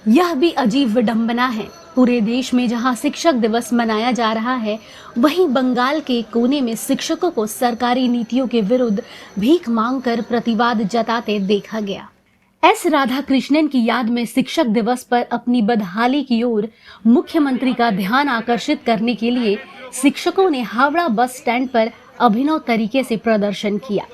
यह भी अजीब विडंबना है। पूरे देश में जहां शिक्षक दिवस मनाया जा रहा है, वहीं बंगाल के कोने में शिक्षकों को सरकारी नीतियों के विरुद्ध भीख मांगकर प्रतिवाद जताते देखा गया। एस राधाकृष्णन की याद में शिक्षक दिवस पर अपनी बदहाली की ओर मुख्यमंत्री का ध्यान आकर्षित करने के लिए शिक्षकों ने हावड़ा बस स्टैंड पर अभिनव तरीके से प्रदर्शन किया।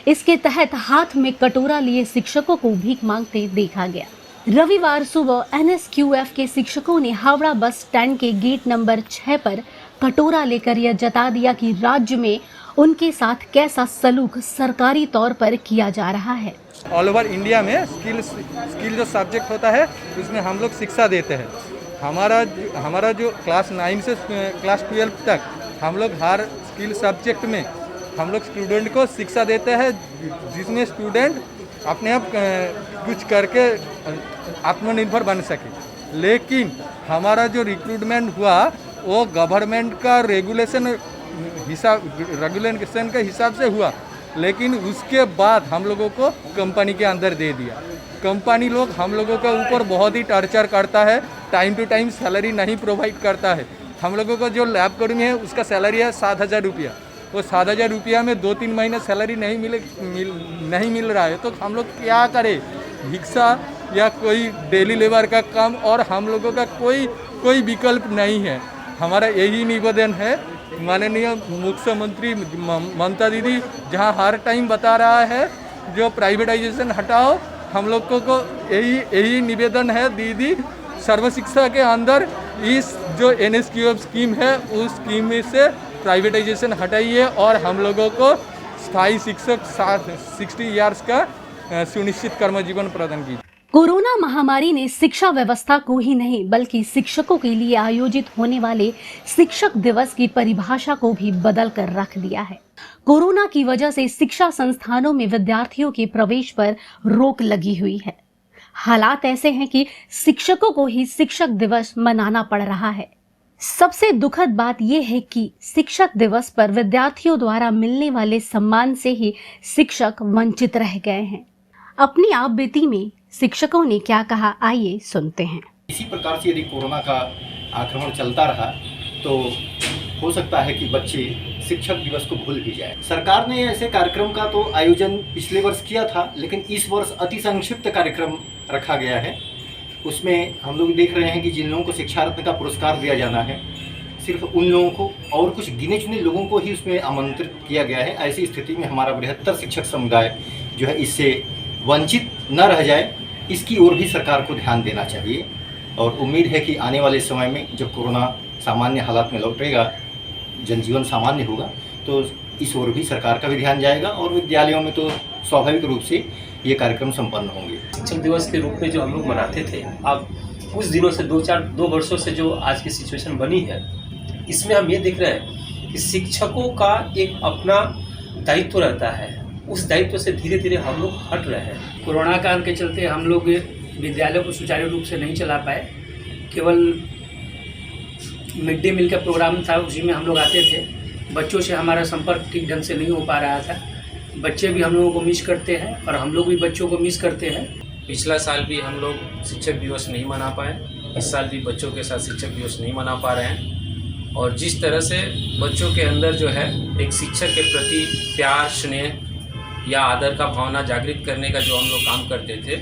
इसके तहत हाथ में कटोरा लिए शिक्षकों को भीख मांगते देखा गया। रविवार सुबह एनएसक्यूएफ के शिक्षकों ने हावड़ा बस स्टैंड के गेट नंबर 6 पर कटोरा लेकर यह जता दिया कि राज्य में उनके साथ कैसा सलूक सरकारी तौर पर किया जा रहा है। ऑल ओवर इंडिया में स्किल जो सब्जेक्ट होता है उसमें हम लोग शिक्षा देते हैं। हमारा जो क्लास 9 से क्लास 12 तक हम लोग हर स्किल सब्जेक्ट में हम लोग स्टूडेंट को शिक्षा देते हैं, जिसमें स्टूडेंट अपने आप कुछ करके आत्मनिर्भर बन सके। लेकिन हमारा जो रिक्रूटमेंट हुआ वो गवर्नमेंट का रेगुलेशन के हिसाब से हुआ, लेकिन उसके बाद हम लोगों को कंपनी के अंदर दे दिया। कंपनी लोग हम लोगों के ऊपर बहुत ही टॉर्चर करता है, टाइम टू टाइम सैलरी नहीं प्रोवाइड करता है। हम लोगों को जो लैब कर्मी है उसका सैलरी है 7,000 रुपया। वो 7,000 रुपया में 2-3 महीने सैलरी नहीं मिल रहा है, तो हम लोग क्या करें? भिक्षा या कोई डेली लेबर का काम, और हम लोगों का कोई विकल्प नहीं है। हमारा यही निवेदन है माननीय मुख्यमंत्री ममता दीदी, जहां हर टाइम बता रहा है जो प्राइवेटाइजेशन हटाओ, हम लोगों को यही निवेदन है दीदी, सर्व शिक्षा के अंदर इस जो एनएसक्यूएफ स्कीम है उस स्कीम में से प्राइवेटाइजेशन हटाइए और हम लोगों को स्थायी शिक्षक 60 इयर्स का सुनिश्चित कर्मजीवन प्रदान कीजिए। कोरोना महामारी ने शिक्षा व्यवस्था को ही नहीं बल्कि शिक्षकों के लिए आयोजित होने वाले शिक्षक दिवस की परिभाषा को भी बदल कर रख दिया है। कोरोना की वजह से शिक्षा संस्थानों में विद्यार्थियों के प्रवेश पर रोक लगी हुई है। हालात ऐसे हैं कि शिक्षकों को ही शिक्षक दिवस मनाना पड़ रहा है। सबसे दुखद बात यह है कि शिक्षक दिवस पर विद्यार्थियों द्वारा मिलने वाले सम्मान से ही शिक्षक वंचित रह गए हैं। अपनी आप बीती में शिक्षकों ने क्या कहा, आइए सुनते हैं। इसी प्रकार से यदि कोरोना का आक्रमण चलता रहा तो हो सकता है कि बच्चे शिक्षक दिवस को भूल भी जाए। सरकार ने ऐसे कार्यक्रम का तो आयोजन पिछले वर्ष किया था, लेकिन इस वर्ष अति संक्षिप्त कार्यक्रम रखा गया है। उसमें हम लोग देख रहे हैं कि जिन लोगों को शिक्षा रत्न का पुरस्कार दिया जाना है, सिर्फ उन लोगों को और कुछ गिने चुने लोगों को ही उसमें आमंत्रित किया गया है। ऐसी स्थिति में हमारा बृहत्तर शिक्षक समुदाय जो है इससे वंचित न रह जाए, इसकी ओर भी सरकार को ध्यान देना चाहिए। और उम्मीद है कि आने वाले समय में जब कोरोना सामान्य हालात में लौटेगा, जनजीवन सामान्य होगा, तो इस ओर भी सरकार का भी ध्यान जाएगा और विद्यालयों में तो स्वाभाविक रूप से ये कार्यक्रम संपन्न होंगे। शिक्षक दिवस के रूप में जो हम लोग मनाते थे, अब कुछ दिनों से 2 वर्षों से जो आज की सिचुएशन बनी है, इसमें हम ये देख रहे हैं कि शिक्षकों का एक अपना दायित्व रहता है। उस दायित्व से धीरे धीरे हम लोग हट रहे हैं। कोरोना काल के चलते हम लोग विद्यालयों को सुचारू रूप से नहीं चला पाए। केवल मिड डे मील का प्रोग्राम था, उसी में हम लोग आते थे। बच्चों से हमारा संपर्क ठीक ढंग से नहीं हो पा रहा था। बच्चे भी हम लोगों को मिस करते हैं और हम लोग भी बच्चों को मिस करते हैं। पिछला साल भी हम लोग शिक्षक दिवस नहीं मना पाए, इस साल भी बच्चों के साथ शिक्षक दिवस नहीं मना पा रहे हैं। और जिस तरह से बच्चों के अंदर जो है एक शिक्षक के प्रति प्यार, स्नेह या आदर का भावना जागृत करने का जो हम लोग काम करते थे,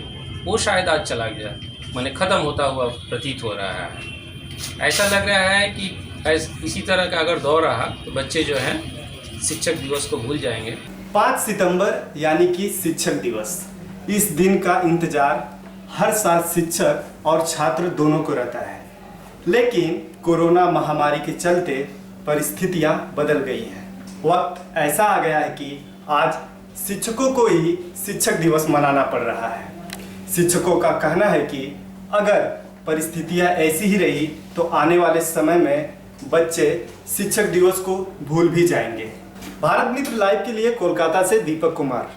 वो शायद आज चला गया, माने ख़त्म होता हुआ प्रतीत हो रहा है। ऐसा लग रहा है कि इसी तरह का अगर दौर रहा तो बच्चे जो हैं शिक्षक दिवस को भूल जाएंगे। 5 सितंबर यानी कि शिक्षक दिवस, इस दिन का इंतजार हर साल शिक्षक और छात्र दोनों को रहता है। लेकिन कोरोना महामारी के चलते परिस्थितियां बदल गई हैं। वक्त ऐसा आ गया है कि आज शिक्षकों को ही शिक्षक दिवस मनाना पड़ रहा है। शिक्षकों का कहना है कि अगर परिस्थितियां ऐसी ही रही तो आने वाले समय में बच्चे शिक्षक दिवस को भूल भी जाएंगे। भारत मित्र लाइव के लिए कोलकाता से दीपक कुमार।